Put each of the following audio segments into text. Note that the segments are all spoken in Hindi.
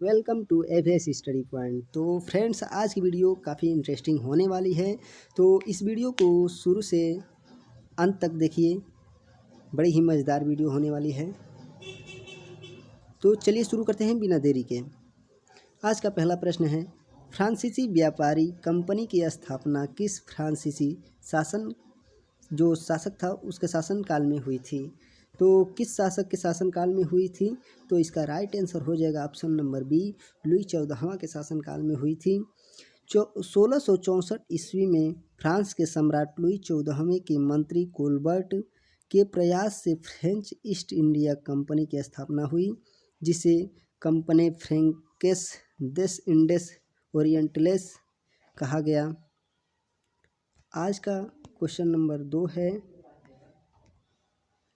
Welcome to FS study point. तो फ्रेंड्स, आज की वीडियो काफ़ी इंटरेस्टिंग होने वाली है। तो इस वीडियो को शुरू से अंत तक देखिए, बड़ी ही मज़ेदार वीडियो होने वाली है। तो चलिए शुरू करते हैं बिना देरी के। आज का पहला प्रश्न है, फ्रांसीसी व्यापारी कंपनी की स्थापना किस फ्रांसीसी शासक था उसके शासनकाल में हुई थी? तो किस शासक के शासनकाल में हुई थी? तो इसका राइट आंसर हो जाएगा ऑप्शन नंबर बी, लुई 14वां के शासनकाल में हुई थी। 1664 ईस्वी में फ्रांस के सम्राट लुई 14वें के मंत्री कोलबर्ट के प्रयास से फ्रेंच ईस्ट इंडिया कंपनी की स्थापना हुई, जिसे कंपनी फ्रेंकेस देस इंडेस ओरिएंटलेस कहा गया। आज का क्वेश्चन नंबर 2 है,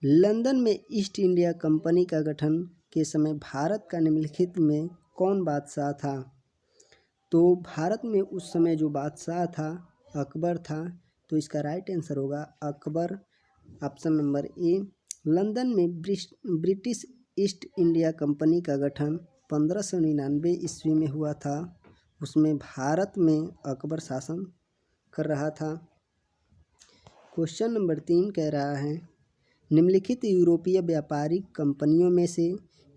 लंदन में ईस्ट इंडिया कंपनी का गठन के समय भारत का निम्नलिखित में कौन बादशाह था? तो भारत में उस समय जो बादशाह था अकबर था। तो इसका राइट आंसर होगा Akbar, option number A. London में ब्रिटिश ईस्ट इंडिया कंपनी का गठन 1599 ईस्वी में हुआ था। उसमें भारत में अकबर शासन कर रहा था। क्वेश्चन नंबर 3 कह रहा है, निम्नलिखित यूरोपीय व्यापारिक कंपनियों में से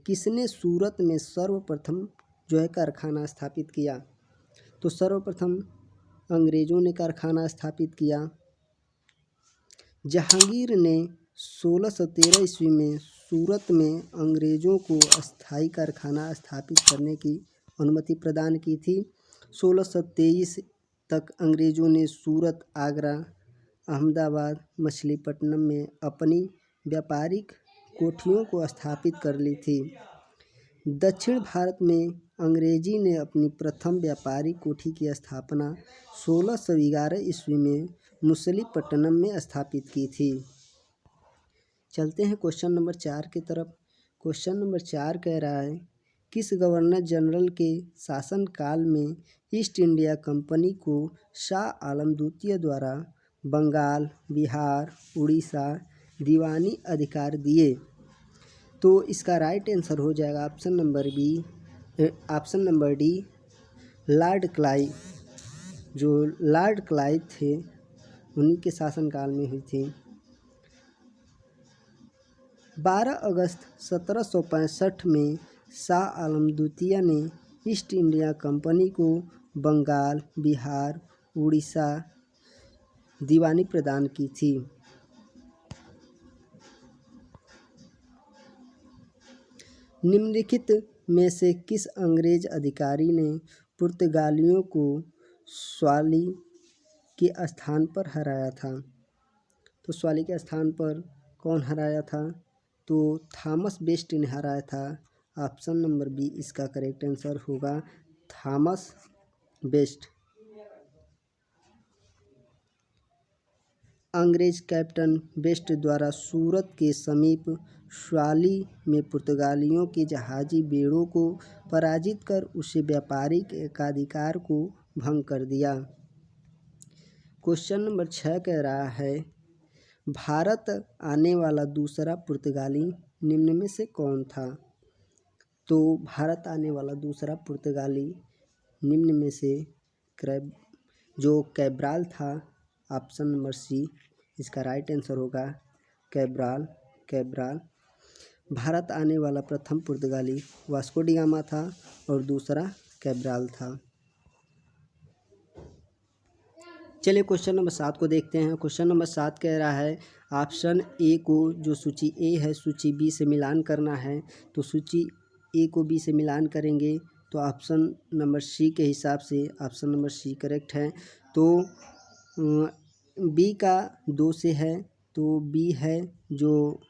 किसने सूरत में सर्वप्रथम कारखाना स्थापित किया? तो सर्वप्रथम अंग्रेज़ों ने कारखाना स्थापित किया। जहांगीर ने 1613 ईस्वी में सूरत में अंग्रेज़ों को अस्थायी कारखाना स्थापित करने की अनुमति प्रदान की थी। 1623 तक अंग्रेज़ों ने सूरत, आगरा, अहमदाबाद, मछलीपट्टनम में अपनी व्यापारिक कोठियों को स्थापित कर ली थी। दक्षिण भारत में अंग्रेजी ने अपनी प्रथम व्यापारिक कोठी की स्थापना 1611 ईस्वी में मछलीपट्टनम में स्थापित की थी। चलते हैं क्वेश्चन नंबर 4 की तरफ। क्वेश्चन नंबर 4 कह रहा है, किस गवर्नर जनरल के शासनकाल में ईस्ट इंडिया कंपनी को शाह आलम द्वितीय द्वारा बंगाल, बिहार, उड़ीसा दीवानी अधिकार दिए? तो इसका राइट आंसर हो जाएगा option number D, Lord Clive. जो लॉर्ड क्लाइव थे उन्हीं के शासनकाल में हुई थी। 12 अगस्त 1765 में शाह आलम द्वितीय ने ईस्ट इंडिया कंपनी को बंगाल, बिहार, उड़ीसा दीवानी प्रदान की थी। निम्नलिखित में से किस अंग्रेज अधिकारी ने पुर्तगालियों को स्वाली के स्थान पर हराया था? तो स्वाली के स्थान पर कौन हराया था? तो थॉमस बेस्ट ने हराया था। ऑप्शन नंबर बी इसका करेक्ट आंसर होगा, थॉमस बेस्ट। अंग्रेज कैप्टन बेस्ट द्वारा सूरत के समीप स्वाली में पुर्तगालियों के जहाजी बेड़ों को पराजित कर उसे व्यापारिक एकाधिकार को भंग कर दिया। क्वेश्चन नंबर 6 कह रहा है, भारत आने वाला दूसरा पुर्तगाली निम्न में से कौन था? तो भारत आने वाला दूसरा पुर्तगाली निम्न में से कैब्राल था। ऑप्शन नंबर सी इसका राइट आंसर होगा, कैब्राल। भारत आने वाला प्रथम पुर्तगाली वास्को डी गामा था और दूसरा कैब्राल था। चलिए क्वेश्चन नंबर 7 को देखते हैं। क्वेश्चन नंबर 7 कह रहा है, ऑप्शन ए को, जो सूची ए है, सूची बी से मिलान करना है। तो सूची ए को बी से मिलान करेंगे तो ऑप्शन नंबर सी के हिसाब से ऑप्शन नंबर सी करेक्ट है। तो बी का 2 से है, तो बी है जो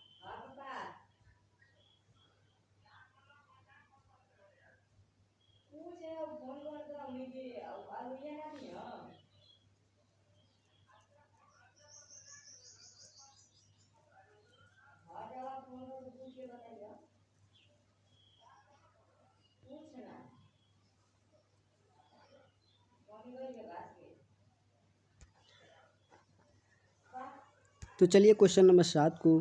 तो चलिए क्वेश्चन नंबर 7 को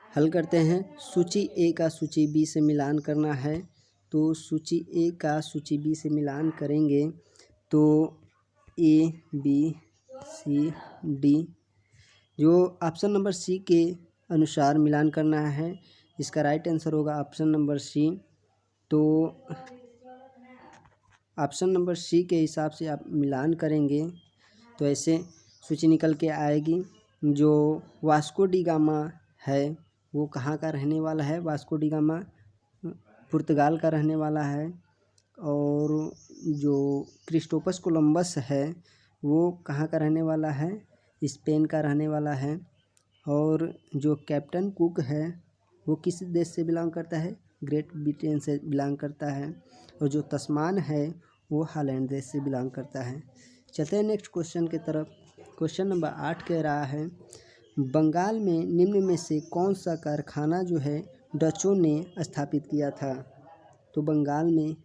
हल करते हैं। सूची ए का सूची बी से मिलान करना है। तो सूची ए का सूची बी से मिलान करेंगे तो ए बी सी डी, जो ऑप्शन नंबर सी के अनुसार मिलान करना है, इसका राइट आंसर होगा ऑप्शन नंबर सी। तो ऑप्शन नंबर सी के हिसाब से आप मिलान करेंगे तो ऐसे सूची निकल के आएगी। जो वास्को डी गामा है वो कहाँ का रहने वाला है? वास्को डी गामा पुर्तगाल का रहने वाला है। और जो क्रिस्टोफर कोलंबस है वो कहाँ का रहने वाला है? स्पेन का रहने वाला है। और जो कैप्टन कुक है वो किस देश से बिलोंग करता है? ग्रेट ब्रिटेन से बिलोंग करता है। और जो तस्मान है वो हॉलैंड देश से बिलोंग करता है। चलते हैं नेक्स्ट क्वेश्चन की तरफ। क्वेश्चन नंबर 8 कह रहा है, बंगाल में निम्न में से कौन सा कारखाना जो है डचों ने स्थापित किया था? तो बंगाल में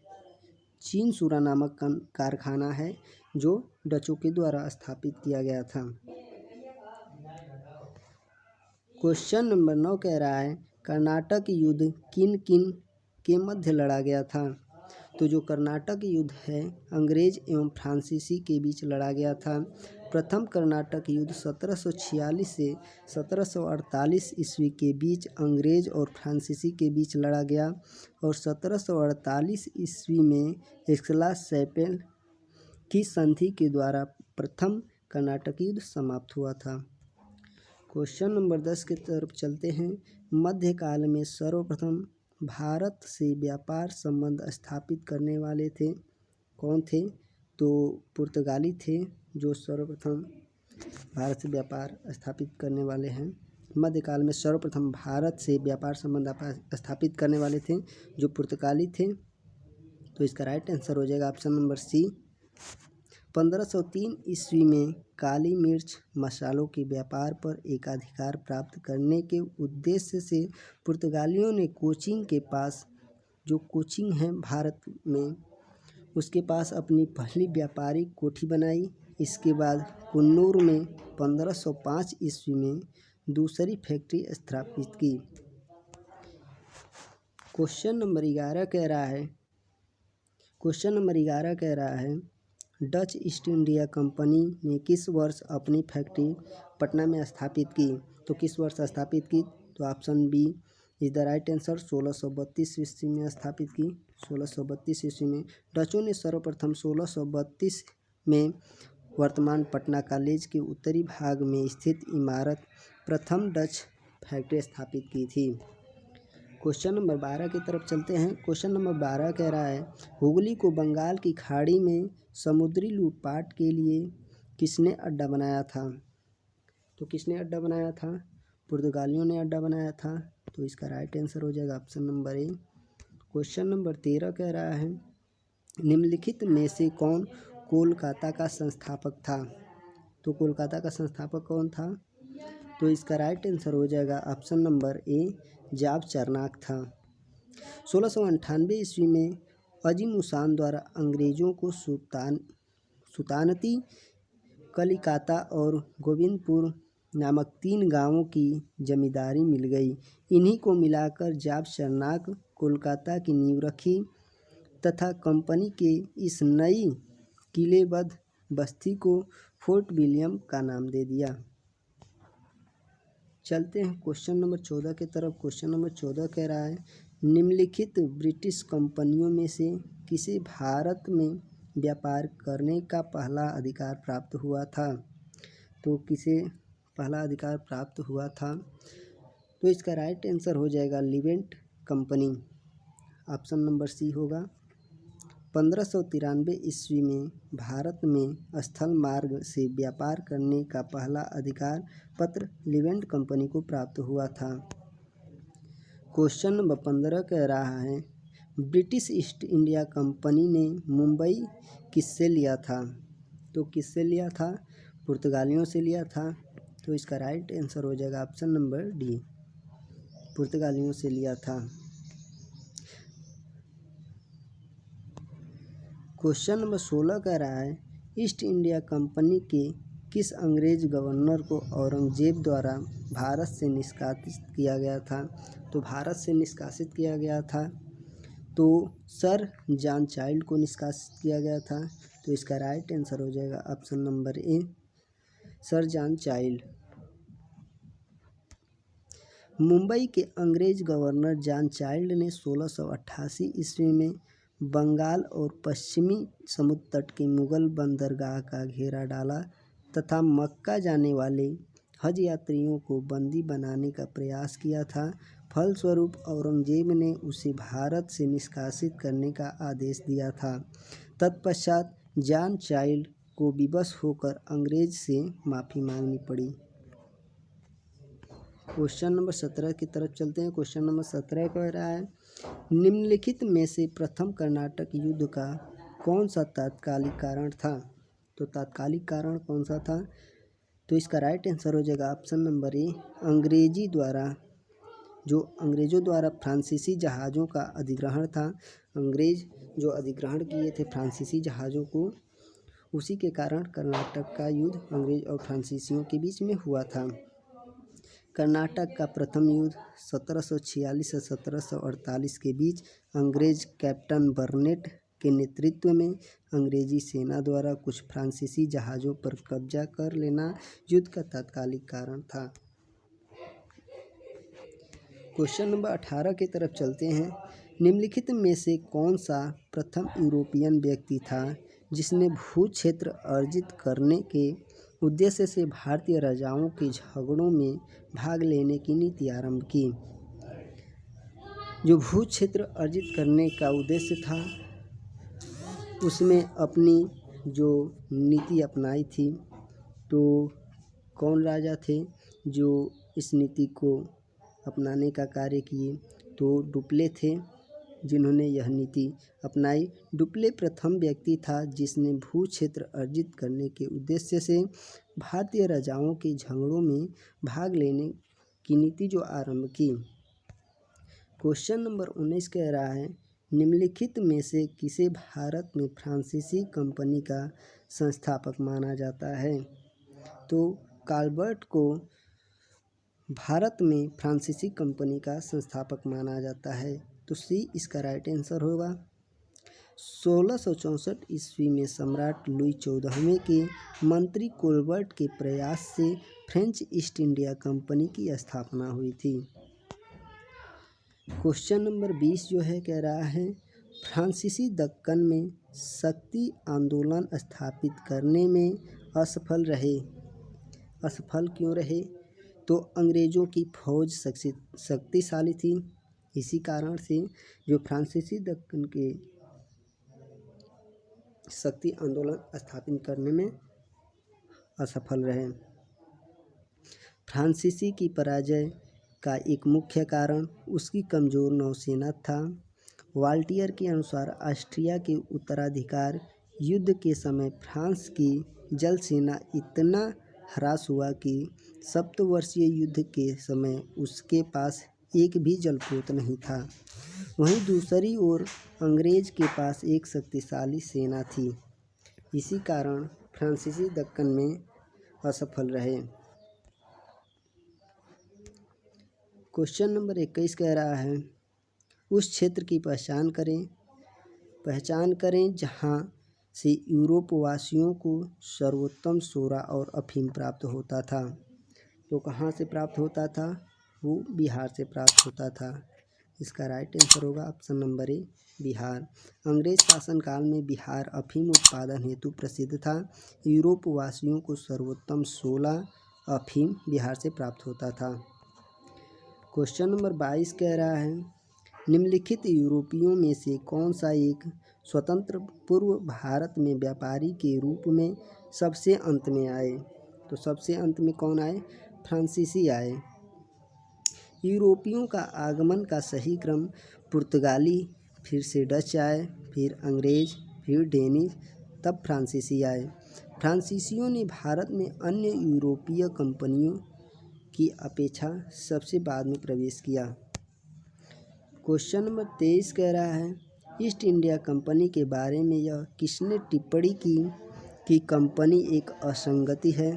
चीनसूरा नामक कारखाना है जो डचों के द्वारा स्थापित किया गया था। क्वेश्चन नंबर 9 कह रहा है, कर्नाटक युद्ध किन किन के मध्य लड़ा गया था? तो जो कर्नाटक युद्ध है अंग्रेज एवं फ्रांसीसी के बीच लड़ा गया था। प्रथम कर्नाटक युद्ध 1746 से 1748 ईस्वी के बीच अंग्रेज और फ्रांसीसी के बीच लड़ा गया और 1748 ईस्वी में एक्सला-सैपेल की संधि के द्वारा प्रथम कर्नाटक युद्ध समाप्त हुआ था। क्वेश्चन नंबर 10 की तरफ चलते हैं। मध्यकाल में सर्वप्रथम भारत से व्यापार संबंध स्थापित करने वाले थे, कौन थे? तो पुर्तगाली थे जो सर्वप्रथम भारत से व्यापार स्थापित करने वाले हैं। मध्यकाल में सर्वप्रथम भारत से व्यापार संबंध स्थापित करने वाले थे जो पुर्तगाली थे। तो इसका राइट आंसर हो जाएगा ऑप्शन नंबर सी। 1503 ईस्वी में काली मिर्च मसालों के व्यापार पर एकाधिकार प्राप्त करने के उद्देश्य से पुर्तगालियों ने कोचीन के पास, जो कोचीन है भारत में, उसके पास अपनी पहली व्यापारिक कोठी बनाई। इसके बाद कुन्नूर में 1505 ईस्वी में दूसरी फैक्ट्री स्थापित की। क्वेश्चन नंबर 11 कह रहा है डच ईस्ट इंडिया कंपनी ने किस वर्ष अपनी फैक्ट्री पटना में स्थापित की? तो किस वर्ष स्थापित की? तो option B is the right answer. 1632 ईस्वी में स्थापित की। 1632 ईस्वी में डचों ने सर्वप्रथम 1632 में वर्तमान पटना कॉलेज के उत्तरी भाग में स्थित इमारत प्रथम डच फैक्ट्री स्थापित की थी। क्वेश्चन नंबर 12 की तरफ चलते हैं। क्वेश्चन नंबर 12 कह रहा है, हुगली को बंगाल की खाड़ी में समुद्री लूटपाट के लिए किसने अड्डा बनाया था? तो किसने अड्डा बनाया था? पुर्तगालियों ने अड्डा बनाया था। तो इसका राइट आंसर हो जाएगा option number A. Question number 13 कह रहा है, निम्नलिखित में से कौन कोलकाता का संस्थापक था? तो कोलकाता का संस्थापक कौन था? तो इसका राइट आंसर हो जाएगा ऑप्शन नंबर ए, जाब चारनाक था। 1698 ईस्वी में अजीम उसान द्वारा अंग्रेजों को सुल्तानती कलिकाता और गोविंदपुर नामक 3 गांवों की जमींदारी मिल गई। इन्हीं को मिलाकर जाब चारनाक कोलकाता की नींव रखी तथा कंपनी के इस नई किलेबद्ध बस्ती को फोर्ट विलियम का नाम दे दिया। चलते हैं क्वेश्चन नंबर 14 की तरफ। क्वेश्चन नंबर 14 कह रहा है, निम्नलिखित ब्रिटिश कंपनियों में से किसे भारत में व्यापार करने का पहला अधिकार प्राप्त हुआ था? तो किसे पहला अधिकार प्राप्त हुआ था? तो इसका राइट आंसर हो जाएगा Levant company, option number C होगा। 1593 ईस्वी में भारत में स्थल मार्ग से व्यापार करने का पहला अधिकार पत्र लिवेंट कंपनी को प्राप्त हुआ था। क्वेश्चन नंबर 15 कह रहा है, ब्रिटिश ईस्ट इंडिया कंपनी ने मुंबई किससे लिया था? तो किससे लिया था? पुर्तगालियों से लिया था। तो इसका राइट आंसर हो जाएगा ऑप्शन नंबर डी, पुर्तगालियों से लिया था। क्वेश्चन नंबर 16 कह रहा है, ईस्ट इंडिया कंपनी के किस अंग्रेज गवर्नर को औरंगजेब द्वारा भारत से निष्कासित किया गया था? तो भारत से निष्कासित किया गया था तो सर जॉन चाइल्ड को निष्कासित किया गया था। तो इसका राइट आंसर हो जाएगा option number A, sir John child. Mumbai के अंग्रेज गवर्नर जॉन चाइल्ड ने 1688 ईस्वी में बंगाल और पश्चिमी समुद्र तट के मुगल बंदरगाह का घेरा डाला तथा मक्का जाने वाले हज यात्रियों को बंदी बनाने का प्रयास किया था। फलस्वरूप औरंगजेब ने उसे भारत से निष्कासित करने का आदेश दिया था। तत्पश्चात जॉन चाइल्ड को विवश होकर अंग्रेज से माफ़ी मांगनी पड़ी। क्वेश्चन नंबर 17 की तरफ चलते हैं। क्वेश्चन नंबर 17 कह रहा है, निम्नलिखित में से प्रथम कर्नाटक युद्ध का कौन सा तात्कालिक कारण था। तो तात्कालिक कारण कौन सा था। तो इसका राइट आंसर हो जाएगा ऑप्शन नंबर ए, अंग्रेज़ों द्वारा फ्रांसीसी जहाज़ों का अधिग्रहण था। अंग्रेज जो अधिग्रहण किए थे फ्रांसीसी जहाज़ों को, उसी के कारण कर्नाटक का युद्ध अंग्रेज और फ्रांसीसियों के बीच में हुआ था। कर्नाटक का प्रथम युद्ध 1746 से 1748 के बीच अंग्रेज कैप्टन बर्नेट के नेतृत्व में अंग्रेजी सेना द्वारा कुछ फ्रांसीसी जहाज़ों पर कब्जा कर लेना युद्ध का तात्कालिक कारण था। क्वेश्चन नंबर 18 की तरफ चलते हैं। निम्नलिखित में से कौन सा प्रथम यूरोपियन व्यक्ति था जिसने भू क्षेत्र अर्जित करने के उद्देश्य से भारतीय राजाओं के झगड़ों में भाग लेने की नीति आरंभ की। जो भू क्षेत्र अर्जित करने का उद्देश्य था उसमें अपनी जो नीति अपनाई थी, तो कौन राजा थे जो इस नीति को अपनाने का कार्य किए। तो डुप्ले थे जिन्होंने यह नीति अपनाई। डुप्ले प्रथम व्यक्ति था जिसने भू क्षेत्र अर्जित करने के उद्देश्य से भारतीय राजाओं के झगड़ों में भाग लेने की नीति जो आरंभ की। क्वेश्चन नंबर 19 कह रहा है, निम्नलिखित में से किसे भारत में फ्रांसीसी कंपनी का संस्थापक माना जाता है। तो काल्बर्ट को भारत में फ्रांसीसी कंपनी का संस्थापक माना जाता है। तो सी इसका राइट आंसर होगा। 1664 ईस्वी में सम्राट लुई 14वें के मंत्री कोलबर्ट के प्रयास से फ्रेंच ईस्ट इंडिया कंपनी की स्थापना हुई थी। क्वेश्चन नंबर 20 जो है कह रहा है, फ्रांसीसी दक्कन में शक्ति आंदोलन स्थापित करने में असफल रहे। असफल क्यों रहे। तो अंग्रेज़ों की फौज शक्तिशाली थी, इसी कारण से जो फ्रांसीसी दक्कन के शक्ति आंदोलन स्थापित करने में असफल रहे। फ्रांसीसी की पराजय का एक मुख्य कारण उसकी कमज़ोर नौसेना था। वाल्टियर के अनुसार ऑस्ट्रिया के उत्तराधिकार युद्ध के समय फ्रांस की जल सेना इतना ह्रास हुआ कि सप्तवर्षीय युद्ध के समय उसके पास एक भी जलपोत नहीं था। वहीं दूसरी ओर अंग्रेज के पास एक शक्तिशाली सेना थी, इसी कारण फ्रांसीसी दक्कन में असफल रहे। क्वेश्चन नंबर 21 कह रहा है, उस क्षेत्र की पहचान करें जहां से यूरोपवासियों को सर्वोत्तम सोरा और अफीम प्राप्त होता था। तो कहाँ से प्राप्त होता था। वो बिहार से प्राप्त होता था। इसका राइट आंसर होगा ऑप्शन नंबर ए, बिहार। अंग्रेज शासनकाल में बिहार अफीम उत्पादन हेतु प्रसिद्ध था। यूरोपवासियों को सर्वोत्तम 16 अफीम बिहार से प्राप्त होता था। क्वेश्चन नंबर 22 कह रहा है, निम्नलिखित यूरोपियों में से कौन सा एक स्वतंत्र पूर्व भारत में व्यापारी के रूप में सबसे अंत में आए। तो सबसे अंत में कौन आए, फ्रांसीसी आए। यूरोपियों का आगमन का सही क्रम पुर्तगाली, फिर से डच आए, फिर अंग्रेज, फिर डेनिश, तब फ्रांसीसी आए। फ्रांसीसियों ने भारत में अन्य यूरोपीय कंपनियों की अपेक्षा सबसे बाद में प्रवेश किया। क्वेश्चन नंबर 23 कह रहा है, ईस्ट इंडिया कंपनी के बारे में यह किसने टिप्पणी की कि कंपनी एक असंगति है,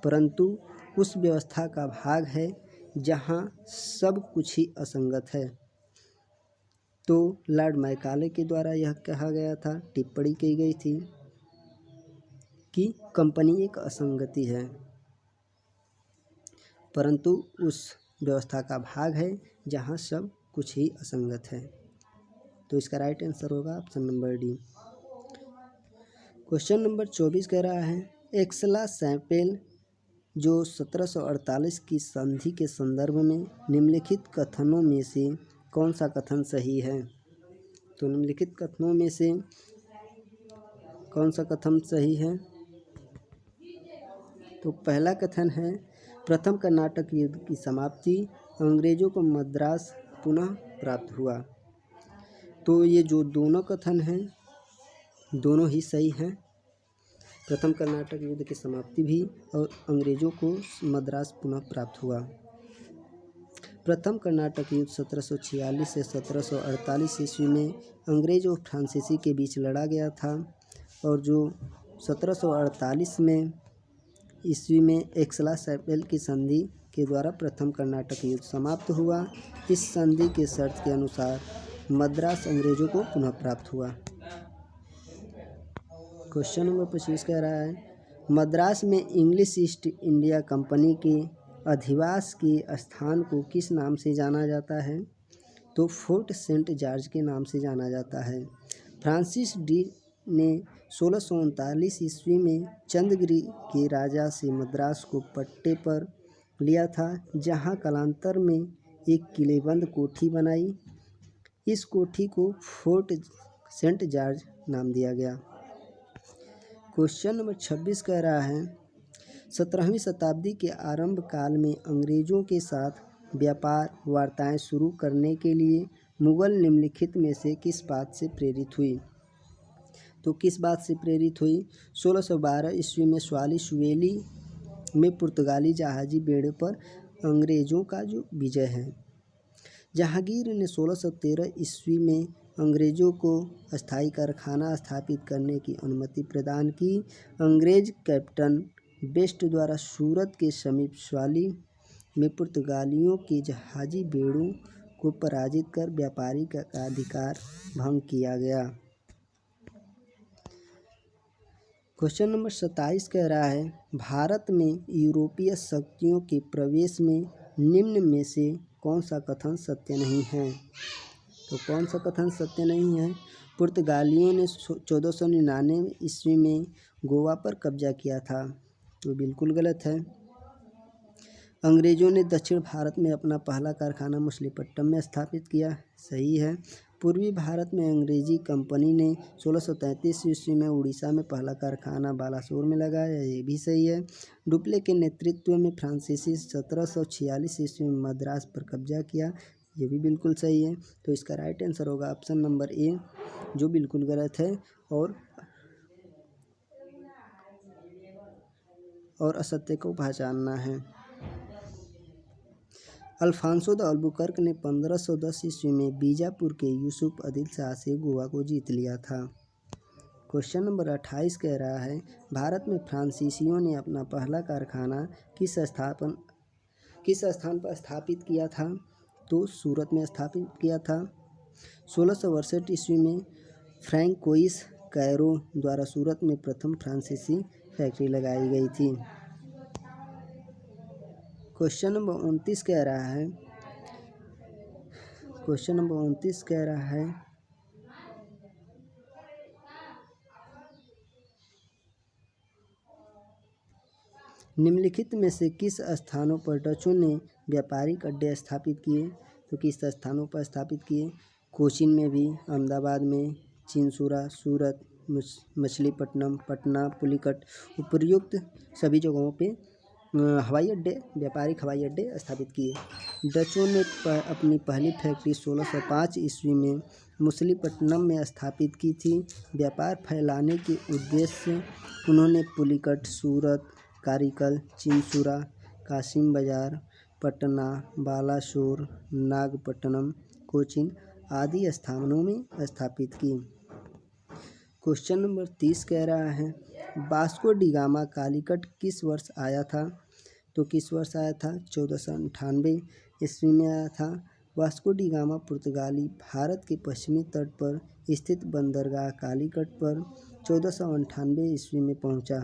परंतु उस व्यवस्था का भाग है जहां सब कुछ ही असंगत है। तो लॉर्ड मैकाले के द्वारा यह कहा गया था, टिप्पणी की गई थी कि कंपनी एक असंगति है, परंतु उस व्यवस्था का भाग है जहां सब कुछ ही असंगत है। तो इसका राइट आंसर होगा option number D. Question number 24 कह रहा है, एक्सला-सैमुअल जो 1748 की संधि के संदर्भ में निम्नलिखित कथनों में से कौन सा कथन सही है? तो निम्नलिखित कथनों में से कौन सा कथन सही है? तो पहला कथन है, प्रथम कर्नाटक युद्ध की समाप्ति, अंग्रेजों को मद्रास पुनः प्राप्त हुआ। तो ये जो दोनों कथन हैं दोनों ही सही हैं। प्रथम कर्नाटक युद्ध की समाप्ति भी और अंग्रेजों को मद्रास पुनः प्राप्त हुआ। प्रथम कर्नाटक युद्ध 1746 से 1748 ईस्वी में अंग्रेज और फ्रांसीसी के बीच लड़ा गया था, और जो 1748 में ईस्वी में एक्सला-सैमुअल की संधि के द्वारा प्रथम कर्नाटक युद्ध समाप्त हुआ। इस संधि के शर्त के अनुसार मद्रास अंग्रेजों को पुनः प्राप्त हुआ। क्वेश्चन नंबर 25 कह रहा है, मद्रास में इंग्लिश ईस्ट इंडिया कंपनी के अधिवास के स्थान को किस नाम से जाना जाता है? तो फोर्ट सेंट जॉर्ज के नाम से जाना जाता है। फ्रांसिस डी ने 1639 ईस्वी में चंद्रगिरी के राजा से मद्रास को पट्टे पर लिया था, जहां कालांतर में एक किलेबंद कोठी बनाई। इस कोठी को फोर्ट सेंट जॉर्ज नाम दिया गया। क्वेश्चन नंबर 26 कह रहा है, 17वीं शताब्दी के आरंभ काल में अंग्रेजों के साथ व्यापार वार्ताएं शुरू करने के लिए मुगल निम्नलिखित में से किस बात से प्रेरित हुई? तो किस बात से प्रेरित हुई? 1612 ईस्वी में स्वालिस वैली में पुर्तगाली जहाजी बेड़े पर अंग्रेजों का जो विजय है। जहांगीर ने 1613 ईस्वी में अंग्रेजों को अस्थायी कारखाना स्थापित करने की अनुमति प्रदान की। अंग्रेज कैप्टन बेस्ट द्वारा सूरत के समीप स्वाली में पुर्तगालियों के जहाजी बेड़ों को पराजित कर व्यापारी का अधिकार भंग किया गया। क्वेश्चन नंबर 27 कह रहा है, भारत में यूरोपीय शक्तियों के प्रवेश में निम्न में से कौन सा कथन सत्य नहीं है? तो कौन सा कथन सत्य नहीं है? पुर्तगालियों ने 1499 ईस्वी में गोवा पर कब्जा किया था, तो बिल्कुल गलत है। अंग्रेजों ने दक्षिण भारत में अपना पहला कारखाना मछलीपट्टनम में स्थापित किया, सही है। पूर्वी भारत में अंग्रेजी कंपनी ने 1633 ईस्वी में उड़ीसा में पहला कारखाना बालासोर में लगाया, ये भी सही है। डुप्ले के नेतृत्व में फ्रांसीसी 1746 ईस्वी में मद्रास पर कब्जा किया, ये भी बिल्कुल सही है। तो इसका राइट आंसर होगा ऑप्शन नंबर ए, जो बिल्कुल गलत है और असत्य को पहचानना है। अल्फांसो द अल्बुकर्क ने 1510 ईस्वी में बीजापुर के यूसुफ आदिल शाह से गोवा को जीत लिया था। क्वेश्चन नंबर 28 कह रहा है, भारत में फ्रांसीसियों ने अपना पहला कारखाना किस स्थान पर स्थापित किया था? तो सूरत में स्थापित किया था। 1668 ईस्वी में फ्रैंकोइस कैरो द्वारा सूरत में प्रथम फ्रांसीसी फैक्ट्री लगाई गई थी। क्वेश्चन नंबर 29 कह रहा है, निम्नलिखित में से किस स्थानों पर डचों ने व्यापारिक अड्डे स्थापित किए? तो किस स्थानों पर स्थापित किए? कोचीन में भी, अहमदाबाद में, चिंसुरा, सूरत, मछलीपट्टनम, पटना, पुलिकट, उपर्युक्त सभी जगहों पे हवाई अड्डे, व्यापारिक हवाई अड्डे स्थापित किए। डचों ने अपनी पहली फैक्ट्री 1605 ईस्वी में मछलीपट्टनम में स्थापित की थी। व्यापार फैलाने के उद्देश्य से उन्होंने पुलिकट, सूरत, कारिकल, चिंसुरा, कासिम बाजार, पटना, बालासोर, नागपट्टनम, कोचीन आदि स्थानों में स्थापित की। क्वेश्चन नंबर 30 कह रहा है, वास्को डी गामा कालीकट किस वर्ष आया था? तो किस वर्ष आया था? 1498 ईस्वी में आया था। वास्को डी गामा पुर्तगाली भारत के पश्चिमी तट पर स्थित बंदरगाह कालीकट पर 1498 ईस्वी में पहुंचा।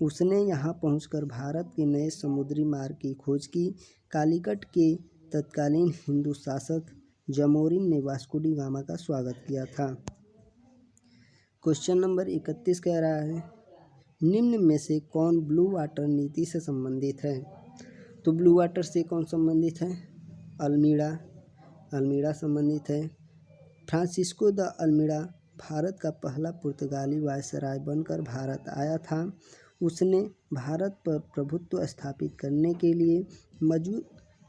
उसने यहां पहुंचकर भारत के नए समुद्री मार्ग की खोज की। कालीकट के तत्कालीन हिंदू शासक जमोरिन ने वास्को डी गामा का स्वागत किया था। क्वेश्चन नंबर 31 कह रहा है, निम्न में से कौन ब्लू वाटर नीति से संबंधित है? तो ब्लू वाटर से कौन संबंधित है? अल्मीड़ा संबंधित है। फ्रांसिस्को द अल्मीड़ा भारत का पहला पुर्तगाली वायसराय बनकर भारत आया था। उसने भारत पर प्रभुत्व स्थापित करने के लिए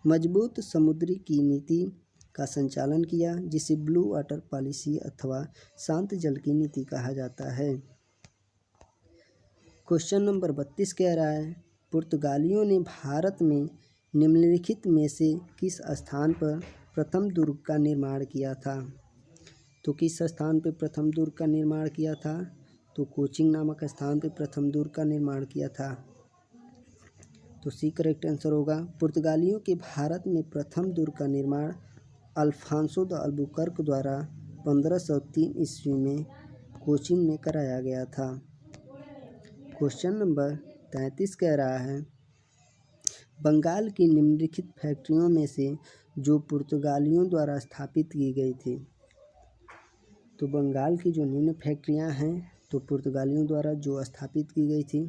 मजबूत समुद्री की नीति का संचालन किया, जिसे ब्लू वाटर पॉलिसी अथवा शांत जल की नीति कहा जाता है। क्वेश्चन नंबर 32 कह रहा है, पुर्तगालियों ने भारत में निम्नलिखित में से किस स्थान पर प्रथम दुर्ग का निर्माण किया था? तो किस स्थान पर प्रथम दुर्ग का निर्माण किया था? तो कोचिंग नामक स्थान पर प्रथम दुर्ग का निर्माण किया था। तो सी करेक्ट आंसर होगा। पुर्तगालियों के भारत में प्रथम दुर्ग का निर्माण अल्फांसो द अल्बुकर्क द्वारा 1503 ईस्वी में कोचिन में कराया गया था। क्वेश्चन नंबर 33 कह रहा है, बंगाल की निम्नलिखित फैक्ट्रियों में से जो पुर्तगालियों द्वारा स्थापित की गई थी। तो बंगाल की जो निम्न फैक्ट्रियां हैं तो पुर्तगालियों द्वारा जो स्थापित की गई थी,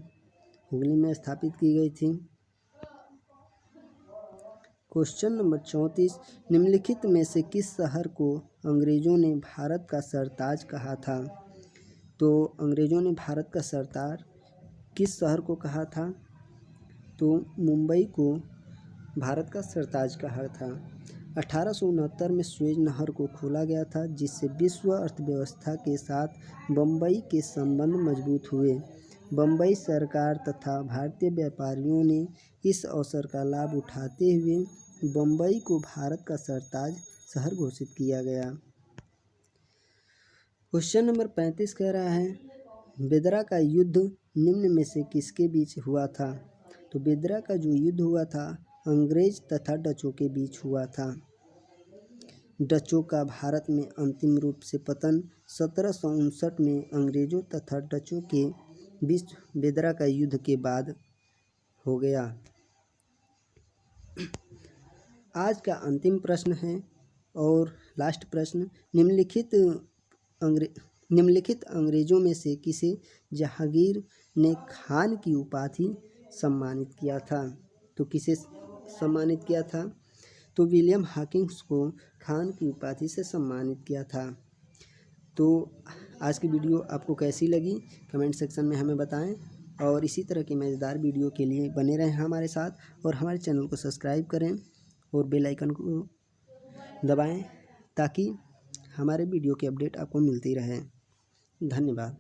हुगली में स्थापित की गई थी। क्वेश्चन नंबर 34, निम्नलिखित में से किस शहर को अंग्रेजों ने भारत का सरताज कहा था? तो अंग्रेजों ने भारत का सरताज किस शहर को कहा था? तो मुंबई को भारत का सरताज कहा था। 1869 में स्वेज नहर को खोला गया था, जिससे विश्व अर्थव्यवस्था के साथ बम्बई के संबंध मजबूत हुए। बम्बई सरकार तथा भारतीय व्यापारियों ने इस अवसर का लाभ उठाते हुए बम्बई को भारत का सरताज शहर घोषित किया गया। क्वेश्चन नंबर 35 कह रहा है, बेदरा का युद्ध निम्न में से किसके बीच हुआ था? तो बेदरा का जो युद्ध हुआ था अंग्रेज तथा डचों के बीच हुआ था। डचों का भारत में अंतिम रूप से पतन 1759 में अंग्रेजों तथा डचों के बीच बेदरा का युद्ध के बाद हो गया। आज का अंतिम प्रश्न है और लास्ट प्रश्न, निम्नलिखित अंग्रेजों में से किसे जहांगीर ने खान की उपाधि सम्मानित किया था? तो किसे सम्मानित किया था? तो विलियम हॉकिंस को खान की उपाधि से सम्मानित किया था। तो आज की वीडियो आपको कैसी लगी कमेंट सेक्शन में हमें बताएं, और इसी तरह की मज़ेदार वीडियो के लिए बने रहें हमारे साथ और हमारे चैनल को सब्सक्राइब करें और बेल आइकन को दबाएं ताकि हमारे वीडियो की अपडेट आपको मिलती रहे। धन्यवाद।